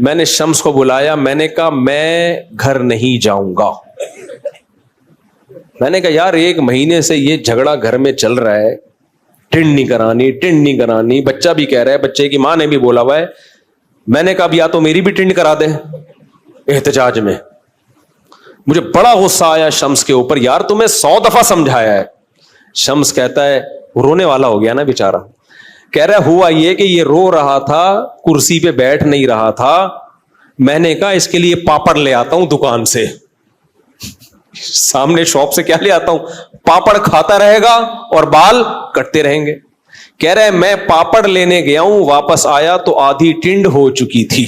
میں نے شمس کو بلایا, میں نے کہا میں گھر نہیں جاؤں گا. میں نے کہا یار 1 مہینے سے یہ جھگڑا گھر میں چل رہا ہے, ٹنڈ نہیں کرانی, بچہ بھی کہہ رہا ہے, بچے کی ماں نے بھی بولا ہوا ہے. میں نے کہا اب یا تو میری بھی ٹنڈ کرا دے احتجاج میں. مجھے بڑا غصہ آیا شمس کے اوپر, یار تمہیں 100 دفعہ سمجھایا ہے. شمس کہتا ہے, رونے والا ہو گیا نا بیچارہ, کہہ رہا ہوا یہ کہ یہ رو رہا تھا, کرسی پہ بیٹھ نہیں رہا تھا. میں نے کہا اس کے لیے پاپڑ لے آتا ہوں دکان سے, سامنے شاپ سے کیا لے آتا ہوں, پاپڑ کھاتا رہے گا اور بال کٹتے رہیں گے. کہہ رہے میں پاپڑ لینے گیا ہوں, واپس آیا تو آدھی ٹنڈ ہو چکی تھی.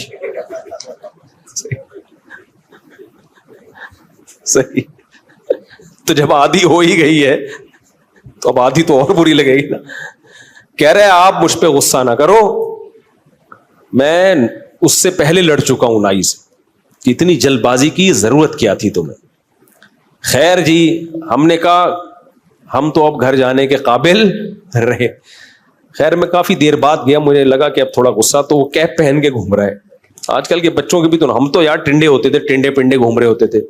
صحیح, تو جب آدھی ہو ہی گئی ہے تو اب آدھی تو اور بری لگے گی نا. کہہ رہے آپ مجھ پہ غصہ نہ کرو, میں اس سے پہلے لڑ چکا ہوں نائی سے, اتنی جلد بازی کی ضرورت کیا تھی تمہیں. خیر جی, ہم نے کہا ہم تو اب گھر جانے کے قابل رہے. خیر میں کافی دیر بعد گیا, مجھے لگا کہ اب تھوڑا غصہ, تو وہ کیپ پہن کے گھوم رہا ہے. آج کل کے بچوں کے بھی تو, ہم تو یار ٹنڈے ہوتے تھے, ٹنڈے پنڈے گھوم رہے ہوتے تھے.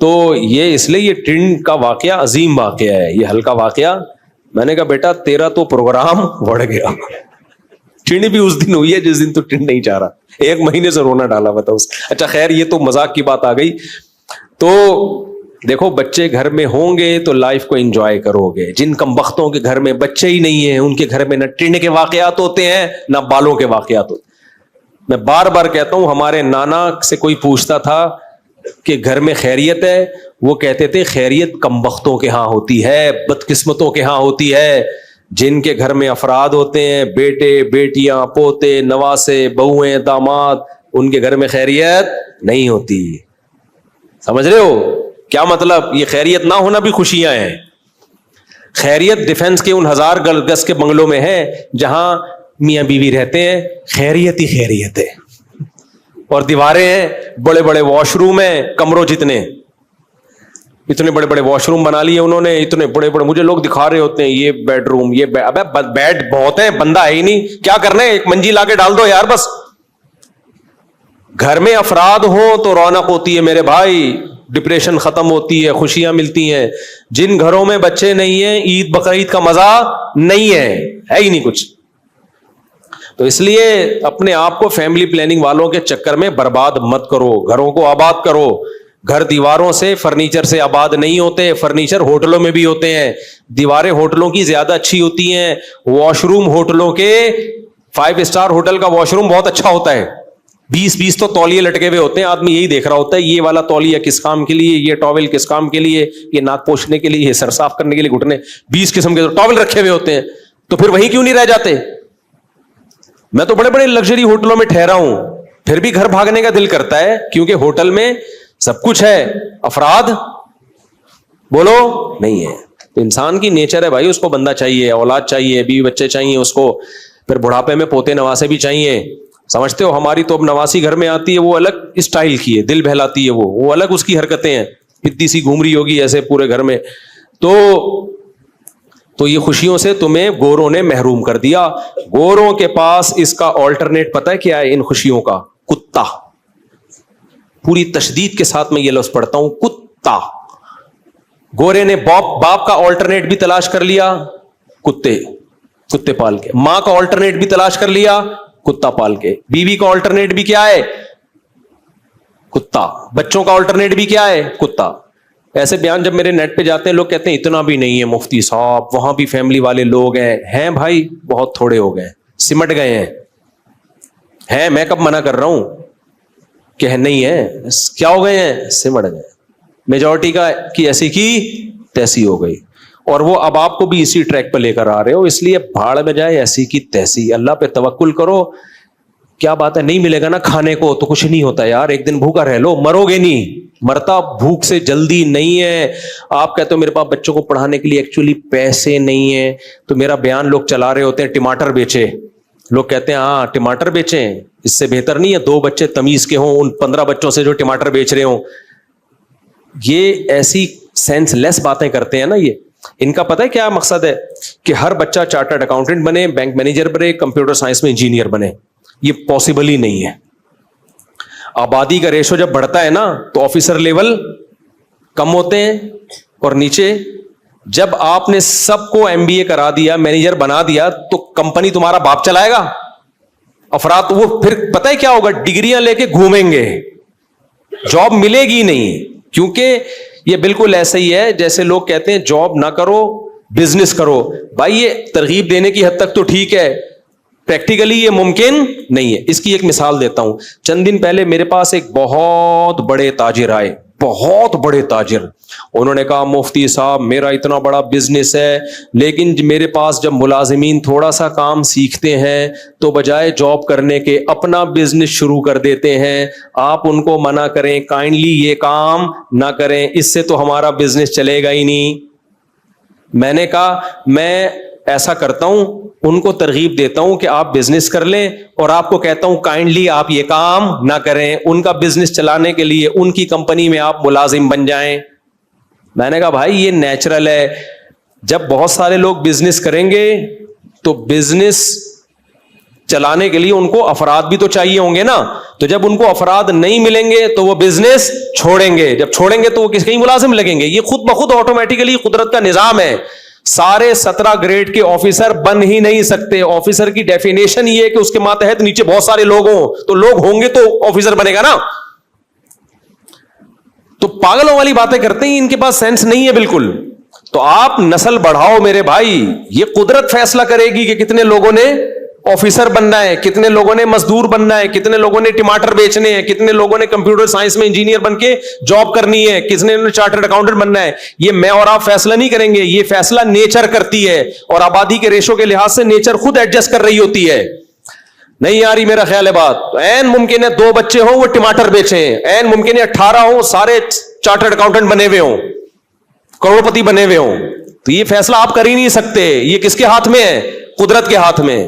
تو یہ اس لیے یہ ٹنڈ کا واقعہ عظیم واقعہ ہے, یہ ہلکا واقعہ. میں نے کہا بیٹا تیرا تو پروگرام بڑھ گیا. ٹنڈ بھی اس دن ہوئی ہے جس دن تو ٹنڈ نہیں چاہ رہا, 1 مہینے سے رونا ڈالا ہوا تھا اس. اچھا خیر یہ تو مذاق کی بات آ گئی. تو دیکھو بچے گھر میں ہوں گے تو لائف کو انجوائے کرو گے. جن کم بختوں کے گھر میں بچے ہی نہیں ہیں, ان کے گھر میں نہ ٹنڈ کے واقعات ہوتے ہیں نہ بالوں کے واقعات ہوتے. میں بار بار کہتا ہوں, ہمارے نانا سے کوئی پوچھتا تھا کہ گھر میں خیریت ہے, وہ کہتے تھے خیریت کم بختوں کے ہاں ہوتی ہے, بدقسمتوں کے ہاں ہوتی ہے. جن کے گھر میں افراد ہوتے ہیں, بیٹے بیٹیاں پوتے نواسے بہویں داماد, ان کے گھر میں خیریت نہیں ہوتی. سمجھ رہے ہو کیا مطلب؟ یہ خیریت نہ ہونا بھی خوشیاں ہیں. خیریت ڈیفنس کے ان 1000 گز کے بنگلوں میں ہے جہاں میاں بیوی رہتے ہیں, خیریت ہی خیریت ہے. اور دیواریں ہیں, بڑے بڑے واش روم ہیں, کمروں جتنے, اتنے بڑے بڑے واش روم بنا لیے انہوں نے, اتنے بڑے بڑے. مجھے لوگ دکھا رہے ہوتے ہیں یہ بیڈ روم, یہ ابے بیڈ بہت ہیں, بندہ ہے ہی نہیں, کیا کرنا ہے, 1 منجی لا کے ڈال دو یار بس. گھر میں افراد ہوں تو رونق ہوتی ہے میرے بھائی, ڈپریشن ختم ہوتی ہے, خوشیاں ملتی ہیں. جن گھروں میں بچے نہیں ہیں, عید بقرعید کا مزہ نہیں ہے ہی نہیں کچھ. تو اس لیے اپنے آپ کو فیملی پلاننگ والوں کے چکر میں برباد مت کرو, گھروں کو آباد کرو. گھر دیواروں سے فرنیچر سے آباد نہیں ہوتے, فرنیچر ہوٹلوں میں بھی ہوتے ہیں. دیواریں ہوٹلوں کی زیادہ اچھی ہوتی ہیں, واش روم ہوٹلوں کے 5 اسٹار ہوٹل کا واش روم بہت اچھا ہوتا ہے. 20 تو تولیے لٹکے ہوئے ہوتے ہیں, آدمی یہی دیکھ رہا ہوتا ہے یہ والا تولیہ کس کام کے لیے, یہ ٹاول کس کام کے لیے, یہ ناک پوچھنے کے لیے, یہ سر صاف کرنے کے لیے, گھٹنے, 20 قسم کے ٹاول رکھے ہوئے ہوتے ہیں. تو پھر وہیں کیوں نہیں رہ جاتے؟ میں تو بڑے بڑے لگژری ہوٹلوں میں ٹھہرا ہوں, پھر بھی گھر بھاگنے کا دل کرتا ہے, کیونکہ ہوٹل میں سب کچھ ہے, افراد بولو نہیں ہے. تو انسان کی نیچر ہے بھائی, اس کو بندہ چاہیے, اولاد چاہیے, بیوی بچے چاہیے اس کو, پھر بڑھاپے میں پوتے نواسے بھی چاہیے. سمجھتے ہو ہماری تو اب نواسی گھر میں آتی ہے, وہ الگ اسٹائل کی ہے, دل بہلاتی ہے, وہ الگ اس کی حرکتیں ہیں, اتنی سی گھوم رہی ہوگی ایسے پورے گھر میں. تو یہ خوشیوں سے تمہیں گوروں نے محروم کر دیا. گوروں کے پاس اس کا آلٹرنیٹ پتہ ہے کیا ہے ان خوشیوں کا؟ کتا. پوری تشدید کے ساتھ میں یہ لفظ پڑھتا ہوں, کتا. گورے نے باپ کا آلٹرنیٹ بھی تلاش کر لیا, کتے پال کے. ماں کا آلٹرنیٹ بھی تلاش کر لیا, کتا پال کے. بیوی کا آلٹرنیٹ بھی کیا ہے؟ کتا. بچوں کا آلٹرنیٹ بھی کیا ہے؟ کتا. ایسے بیان جب میرے نیٹ پہ جاتے ہیں لوگ کہتے ہیں اتنا بھی نہیں ہے مفتی صاحب, وہاں بھی فیملی والے لوگ ہیں بھائی, بہت تھوڑے ہو گئے, سمٹ گئے ہیں. میں کب منع کر رہا ہوں کہ نہیں ہے, کیا ہو گئے ہیں؟ سمٹ گئے. میجورٹی کی ایسی کی تیسی ہو گئی, اور وہ اب آپ کو بھی اسی ٹریک پہ لے کر آ رہے ہو. اس لیے بھاڑ میں جائے ایسی کی تیسی, اللہ پہ توکل کرو. کیا بات ہے, نہیں ملے گا نا کھانے کو تو کچھ نہیں ہوتا یار, ایک دن بھوکا رہ لو, مرو گے نہیں. مرتا بھوک سے جلدی نہیں ہے. آپ کہتے ہو میرے پاس بچوں کو پڑھانے کے لیے ایکچولی پیسے نہیں ہیں, تو میرا بیان لوگ چلا رہے ہوتے ہیں ٹماٹر بیچے. لوگ کہتے ہیں ہاں ٹماٹر بیچیں, اس سے بہتر نہیں ہے 2 بچے تمیز کے ہوں ان 15 بچوں سے جو ٹماٹر بیچ رہے ہوں. یہ ایسی سینس لیس باتیں کرتے ہیں نا. یہ ان کا پتہ ہے کیا مقصد ہے؟ کہ ہر بچہ چارٹرڈ اکاؤنٹنٹ بنے, بینک مینیجر بنے, کمپیوٹر سائنس میں انجینئر بنے. یہ پاسبل ہی نہیں ہے. آبادی کا ریشو جب بڑھتا ہے نا تو آفیسر لیول کم ہوتے ہیں اور نیچے. جب آپ نے سب کو MBA کرا دیا, مینیجر بنا دیا, تو کمپنی تمہارا باپ چلائے گا. افراد وہ پھر پتہ ہے کیا ہوگا, ڈگریاں لے کے گھومیں گے, جاب ملے گی نہیں. کیونکہ یہ بالکل ایسا ہی ہے جیسے لوگ کہتے ہیں جاب نہ کرو بزنس کرو. بھائی یہ ترغیب دینے کی حد تک تو ٹھیک ہے, پریکٹیکلی یہ ممکن نہیں ہے. اس کی ایک مثال دیتا ہوں. چند دن پہلے میرے پاس ایک بہت بڑے تاجر آئے, بہت بڑے تاجر. انہوں نے کہا مفتی صاحب میرا اتنا بڑا بزنس ہے, لیکن میرے پاس جب ملازمین تھوڑا سا کام سیکھتے ہیں تو بجائے جاب کرنے کے اپنا بزنس شروع کر دیتے ہیں. آپ ان کو منع کریں کائنڈلی یہ کام نہ کریں, اس سے تو ہمارا بزنس چلے گا ہی نہیں. میں نے کہا میں ایسا کرتا ہوں, ان کو ترغیب دیتا ہوں کہ آپ بزنس کر لیں, اور آپ کو کہتا ہوں کائنڈلی آپ یہ کام نہ کریں. ان کا بزنس چلانے کے لیے ان کی کمپنی میں آپ ملازم بن جائیں. میں نے کہا بھائی یہ نیچرل ہے, جب بہت سارے لوگ بزنس کریں گے تو بزنس چلانے کے لیے ان کو افراد بھی تو چاہیے ہوں گے نا. تو جب ان کو افراد نہیں ملیں گے تو وہ بزنس چھوڑیں گے, جب چھوڑیں گے تو وہ کہیں ملازم لگیں گے. یہ خود بخود آٹومیٹیکلی قدرت کا نظام ہے. سارے 17 گریڈ کے آفیسر بن ہی نہیں سکتے. آفیسر کی ڈیفینیشن یہ ہے کہ اس کے ماتحت نیچے بہت سارے لوگ ہوں, تو لوگ ہوں گے تو آفیسر بنے گا نا. تو پاگلوں والی باتیں کرتے ہیں, ان کے پاس سینس نہیں ہے بالکل. تو آپ نسل بڑھاؤ میرے بھائی, یہ قدرت فیصلہ کرے گی کہ کتنے لوگوں نے آفیسر بننا ہے, کتنے لوگوں نے مزدور بننا ہے, کتنے لوگوں نے ٹماٹر بیچنے ہیں, کتنے لوگوں نے کمپیوٹر سائنس میں انجینئر بن کے جاب کرنی ہے, کتنے نے چارٹرڈ اکاؤنٹنٹ بننا ہے. یہ میں اور آپ فیصلہ نہیں کریں گے, یہ فیصلہ نیچر کرتی ہے, اور آبادی کے ریشو کے لحاظ سے نیچر خود ایڈجسٹ کر رہی ہوتی ہے. نہیں آ رہی میرا خیال ہے بات. این ممکن ہے 2 بچے ہوں وہ ٹماٹر بیچیں, این ممکن ہے 18 ہوں سارے چارٹرڈ اکاؤنٹنٹ بنے ہوئے ہوں, کروڑ پتی بنے ہوئے ہوں. تو یہ فیصلہ آپ کر ہی نہیں سکتے, یہ کس کے ہاتھ میں ہے, قدرت کے ہاتھ میں.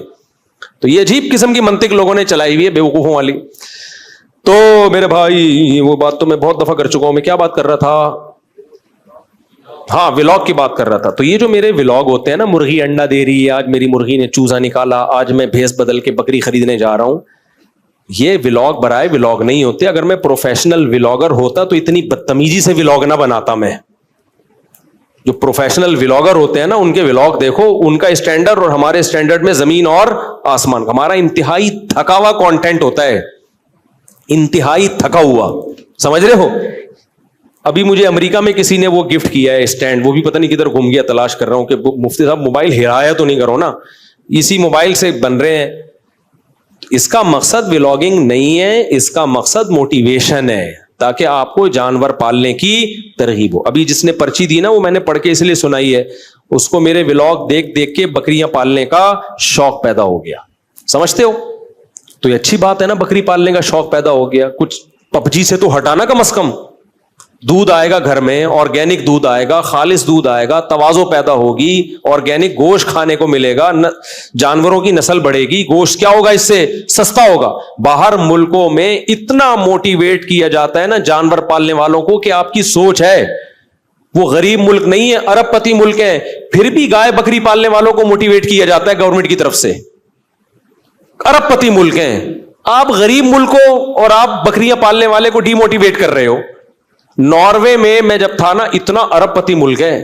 تو یہ عجیب قسم کی منطق لوگوں نے چلائی ہوئی ہے بیوقوفوں والی. تو میرے بھائی وہ بات تو میں بہت دفعہ کر چکا ہوں. میں کیا بات کر رہا تھا, ہاں ولاگ کی بات کر رہا تھا. تو یہ جو میرے ولاگ ہوتے ہیں نا, مرغی انڈا دے رہی ہے, آج میری مرغی نے چوزا نکالا, آج میں بھینس بدل کے بکری خریدنے جا رہا ہوں, یہ ولاگ برائے ولاگ نہیں ہوتے. اگر میں پروفیشنل ولاگر ہوتا تو اتنی بدتمیزی سے ولاگ نہ بناتا. میں جو پروفیشنل ولاگر ہوتے ہیں نا ان کے ولاگ دیکھو, ان کا اسٹینڈرڈ اور ہمارے اسٹینڈرڈ میں زمین اور آسمان. ہمارا انتہائی تھکا ہوا کانٹینٹ ہوتا ہے, انتہائی تھکا ہوا, سمجھ رہے ہو. ابھی مجھے امریکہ میں کسی نے وہ گفٹ کیا ہے اسٹینڈ, وہ بھی پتہ نہیں کدھر گھوم گیا, تلاش کر رہا ہوں کہ مفتی صاحب موبائل ہرایا تو نہیں کرو نا, اسی موبائل سے بن رہے ہیں. اس کا مقصد ولاگنگ نہیں ہے, اس کا مقصد موٹیویشن ہے, تاکہ آپ کو جانور پالنے کی ترغیب ہو. ابھی جس نے پرچی دی نا وہ میں نے پڑھ کے اس لیے سنائی ہے, اس کو میرے ولاگ دیکھ دیکھ کے بکریاں پالنے کا شوق پیدا ہو گیا. سمجھتے ہو, تو یہ اچھی بات ہے نا, بکری پالنے کا شوق پیدا ہو گیا. کچھ PUBG سے تو ہٹانا کم از کم. دودھ آئے گا گھر میں, آرگینک دودھ آئے گا, خالص دودھ آئے گا, توازو پیدا ہوگی, آرگینک گوشت کھانے کو ملے گا, جانوروں کی نسل بڑھے گی, گوشت کیا ہوگا اس سے, سستا ہوگا. باہر ملکوں میں اتنا موٹیویٹ کیا جاتا ہے نا جانور پالنے والوں کو کہ آپ کی سوچ ہے, وہ غریب ملک نہیں ہے, ارب پتی ملک ہے, پھر بھی گائے بکری پالنے والوں کو موٹیویٹ کیا جاتا ہے گورنمنٹ کی طرف سے. ارب پتی ملک ہیں, آپ غریب ملک ہو اور آپ بکریاں پالنے والے کو ڈی موٹیویٹ کر رہے ہو. ناروے میں جب تھا نا, اتنا ارب پتی ملک ہے,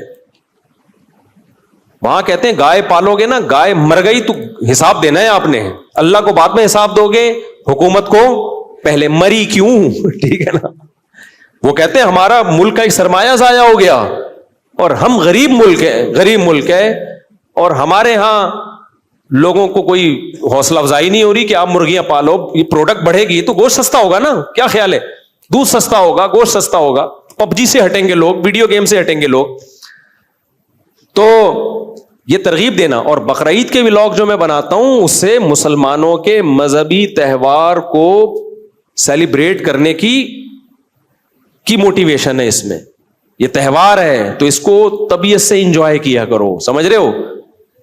وہاں کہتے ہیں گائے پالو گے نا, گائے مر گئی تو حساب دینا ہے آپ نے, اللہ کو بعد میں حساب دو گے, حکومت کو پہلے. مری کیوں, ٹھیک ہے نا. وہ کہتے ہیں ہمارا ملک کا ایک سرمایہ ضائع ہو گیا, اور ہم غریب ملک ہے, اور ہمارے ہاں لوگوں کو کوئی حوصلہ افزائی نہیں ہو رہی کہ آپ مرغیاں پالو, یہ پروڈکٹ بڑھے گی تو گوشت سستا ہوگا نا. کیا خیال ہے, دودھ سستا ہوگا, گوشت سستا ہوگا. PUBG سے ہٹیں گے لوگ, ویڈیو گیم سے ہٹیں گے لوگ. تو یہ ترغیب دینا. اور بقرعید کے ولاگ جو میں بناتا ہوں اس سے مسلمانوں کے مذہبی تہوار کو سیلیبریٹ کرنے کی موٹیویشن ہے. اس میں یہ تہوار ہے تو اس کو طبیعت سے انجوائے کیا کرو, سمجھ رہے ہو.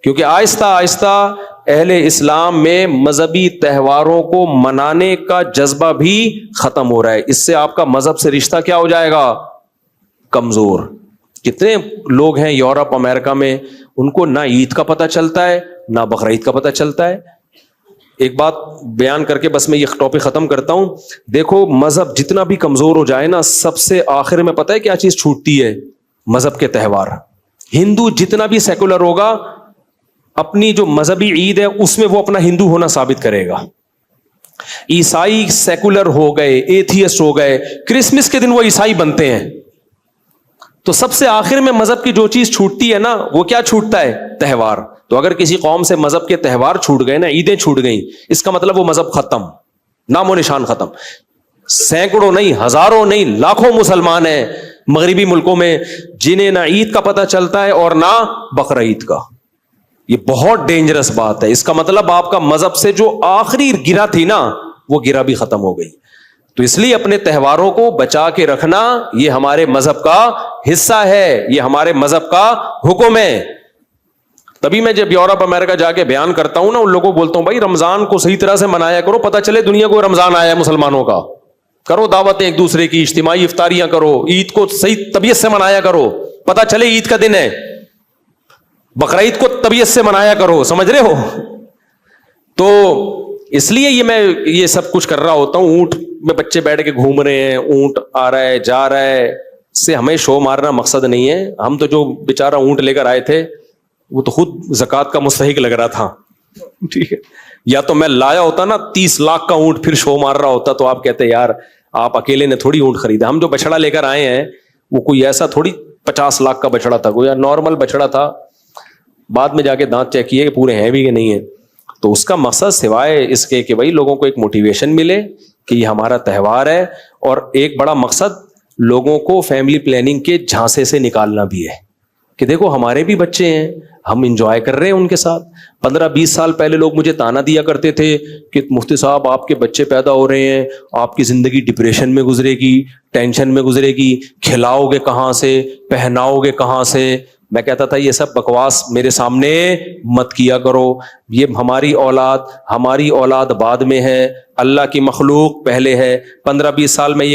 کیونکہ آہستہ آہستہ اہل اسلام میں مذہبی تہواروں کو منانے کا جذبہ بھی ختم ہو رہا ہے. اس سے آپ کا مذہب سے رشتہ کیا ہو جائے گا, کمزور. کتنے لوگ ہیں یورپ امریکہ میں, ان کو نہ عید کا پتہ چلتا ہے نہ بقرعید کا پتہ چلتا ہے. ایک بات بیان کر کے بس میں یہ ٹاپک ختم کرتا ہوں. دیکھو مذہب جتنا بھی کمزور ہو جائے نا, سب سے آخر میں پتہ ہے کیا چیز چھوٹتی ہے؟ مذہب کے تہوار. ہندو جتنا بھی سیکولر ہوگا, اپنی جو مذہبی عید ہے اس میں وہ اپنا ہندو ہونا ثابت کرے گا. عیسائی سیکولر ہو گئے, ایتھیسٹ ہو گئے, کرسمس کے دن وہ عیسائی بنتے ہیں. تو سب سے آخر میں مذہب کی جو چیز چھوٹتی ہے نا, وہ کیا چھوٹتا ہے؟ تہوار. تو اگر کسی قوم سے مذہب کے تہوار چھوٹ گئے نا, عیدیں چھوٹ گئیں, اس کا مطلب وہ مذہب ختم, نام و نشان ختم. سینکڑوں نہیں, ہزاروں نہیں, لاکھوں مسلمان ہیں مغربی ملکوں میں جنہیں نہ عید کا پتہ چلتا ہے اور نہ بقرعید کا. یہ بہت ڈینجرس بات ہے. اس کا مطلب آپ کا مذہب سے جو آخری گرہ تھی نا, وہ گرہ بھی ختم ہو گئی. تو اس لیے اپنے تہواروں کو بچا کے رکھنا یہ ہمارے مذہب کا حصہ ہے, یہ ہمارے مذہب کا حکم ہے. تبھی میں جب یورپ امریکہ جا کے بیان کرتا ہوں نا, ان لوگوں کو بولتا ہوں بھائی رمضان کو صحیح طرح سے منایا کرو, پتہ چلے دنیا کو رمضان آیا ہے مسلمانوں کا. کرو دعوتیں ایک دوسرے کی, اجتماعی افطاریاں کرو, عید کو صحیح طبیعت سے منایا کرو, پتہ چلے عید کا دن ہے. بقرعید کو طبیعت سے منایا کرو, سمجھ رہے ہو؟ تو اس لیے میں یہ سب کچھ کر رہا ہوتا ہوں. اونٹ میں بچے بیٹھ کے گھوم رہے ہیں, اونٹ آ رہا ہے جا رہا ہے, سے ہمیں شو مارنا مقصد نہیں ہے. ہم تو جو بیچارہ اونٹ لے کر آئے تھے وہ تو خود زکوٰۃ کا مستحق لگ رہا تھا, ٹھیک ہے. یا تو میں لایا ہوتا نا 30 لاکھ کا اونٹ, پھر شو مار رہا ہوتا, تو آپ کہتے یار آپ اکیلے نے تھوڑی اونٹ خریدا. ہم جو بچڑا لے کر آئے ہیں وہ کوئی ایسا تھوڑی 50 لاکھ کا بچڑا تھا, کوئی نارمل بچڑا تھا. بعد میں جا کے دانت چیک کیے کہ پورے ہیں بھی کہ نہیں ہیں. تو اس کا مقصد سوائے اس کے کہ بھائی لوگوں کو ایک موٹیویشن ملے کہ یہ ہمارا تہوار ہے, اور ایک بڑا مقصد لوگوں کو فیملی پلاننگ کے جھانسے سے نکالنا بھی ہے کہ دیکھو ہمارے بھی بچے ہیں, ہم انجوائے کر رہے ہیں ان کے ساتھ. 15-20 سال پہلے لوگ مجھے تانا دیا کرتے تھے کہ مفتی صاحب آپ کے بچے پیدا ہو رہے ہیں, آپ کی زندگی ڈپریشن میں گزرے گی, ٹینشن میں گزرے گی, کھلاؤ گے کہاں سے, پہناؤ گے کہاں سے. میں کہتا تھا یہ سب بکواس میرے سامنے مت کیا کرو. یہ ہماری اولاد بعد میں ہے, اللہ کی مخلوق پہلے ہے. 15-20 سال میں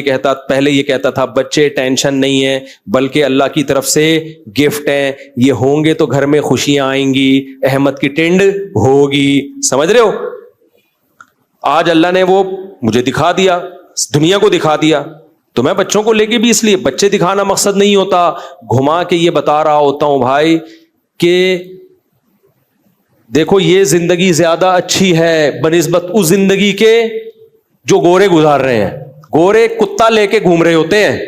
پہلے یہ کہتا تھا بچے ٹینشن نہیں ہے بلکہ اللہ کی طرف سے گفٹ ہیں, یہ ہوں گے تو گھر میں خوشیاں آئیں گی, احمد کی ٹنڈ ہوگی. سمجھ رہے ہو؟ آج اللہ نے وہ مجھے دکھا دیا, دنیا کو دکھا دیا. تو میں بچوں کو لے کے بھی اس لیے, بچے دکھانا مقصد نہیں ہوتا, گھما کے یہ بتا رہا ہوتا ہوں بھائی کہ دیکھو یہ زندگی زیادہ اچھی ہے بنسبت اس زندگی کے جو گورے گزار رہے ہیں. گورے کتا لے کے گھوم رہے ہوتے ہیں,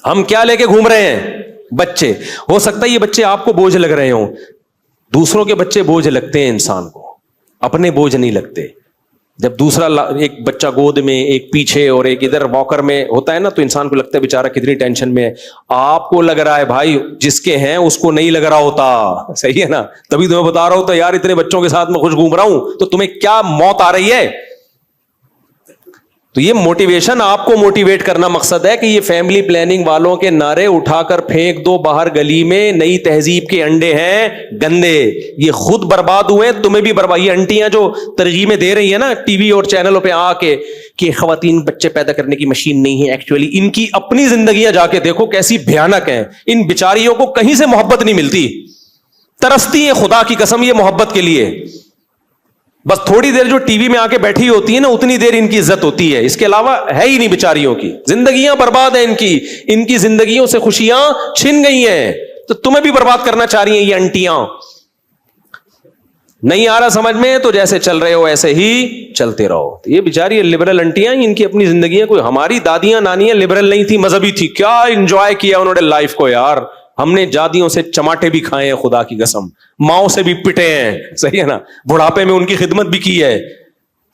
ہم کیا لے کے گھوم رہے ہیں؟ بچے. ہو سکتا ہے یہ بچے آپ کو بوجھ لگ رہے ہوں, دوسروں کے بچے بوجھ لگتے ہیں انسان کو, اپنے بوجھ نہیں لگتے. جب دوسرا ایک بچہ گود میں, ایک پیچھے اور ایک ادھر واکر میں ہوتا ہے نا, تو انسان کو لگتا ہے بیچارہ کتنی ٹینشن میں ہے. آپ کو لگ رہا ہے بھائی, جس کے ہیں اس کو نہیں لگ رہا ہوتا. صحیح ہے نا؟ تبھی تمہیں بتا رہا ہوتا یار اتنے بچوں کے ساتھ میں خوش گھوم رہا ہوں, تو تمہیں کیا موت آ رہی ہے. تو یہ موٹیویشن, آپ کو موٹیویٹ کرنا مقصد ہے کہ یہ فیملی پلاننگ والوں کے نعرے اٹھا کر پھینک دو باہر گلی میں. نئی تہذیب کے انڈے ہیں گندے, یہ خود برباد ہوئے, تمہیں بھی برباد. یہ انٹیاں جو ترغیبیں دے رہی ہیں نا ٹی وی اور چینلوں پہ آ کے کہ خواتین بچے پیدا کرنے کی مشین نہیں ہے, ایکچولی ان کی اپنی زندگیاں جا کے دیکھو کیسی بھیانک ہیں. ان بیچاریوں کو کہیں سے محبت نہیں ملتی, ترستی ہیں خدا کی قسم یہ محبت کے لیے. بس تھوڑی دیر جو ٹی وی میں آ کے بیٹھی ہوتی ہے نا, اتنی دیر ان کی عزت ہوتی ہے, اس کے علاوہ ہے ہی نہیں بیچاریوں کی. زندگیاں برباد ہیں ان کی زندگیوں سے خوشیاں چھن گئی ہیں. تو تمہیں بھی برباد کرنا چاہ رہی ہیں یہ انٹیاں. نہیں آ رہا سمجھ میں تو جیسے چل رہے ہو ایسے ہی چلتے رہو. یہ بیچاری لبرل انٹیاں, ان کی اپنی زندگیاں. کوئی ہماری دادیاں نانیاں لبرل نہیں تھی, مذہبی تھی, کیا انجوائے کیا انہوں نے لائف کو یار. ہم نے جادیوں سے چماٹے بھی کھائے ہیں خدا کی قسم, ماؤں سے بھی پٹے ہیں, صحیح ہے نا, بڑھاپے میں ان کی خدمت بھی کی ہے,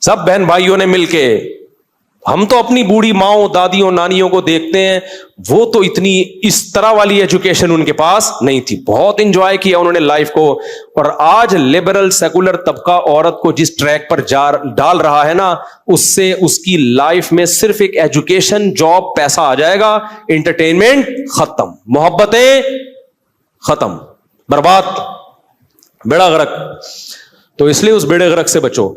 سب بہن بھائیوں نے مل کے. ہم تو اپنی بوڑھی ماؤں دادیوں نانیوں کو دیکھتے ہیں, وہ تو اتنی اس طرح والی ایجوکیشن ان کے پاس نہیں تھی, بہت انجوائے کیا انہوں نے لائف کو. اور آج لبرل سیکولر طبقہ عورت کو جس ٹریک پر ڈال رہا ہے نا, اس سے اس کی لائف میں صرف ایک ایجوکیشن, جاب, پیسہ آ جائے گا, انٹرٹینمنٹ ختم, محبتیں ختم, برباد, بیڑا غرق. تو اس لیے اس بیڑے غرق سے بچو.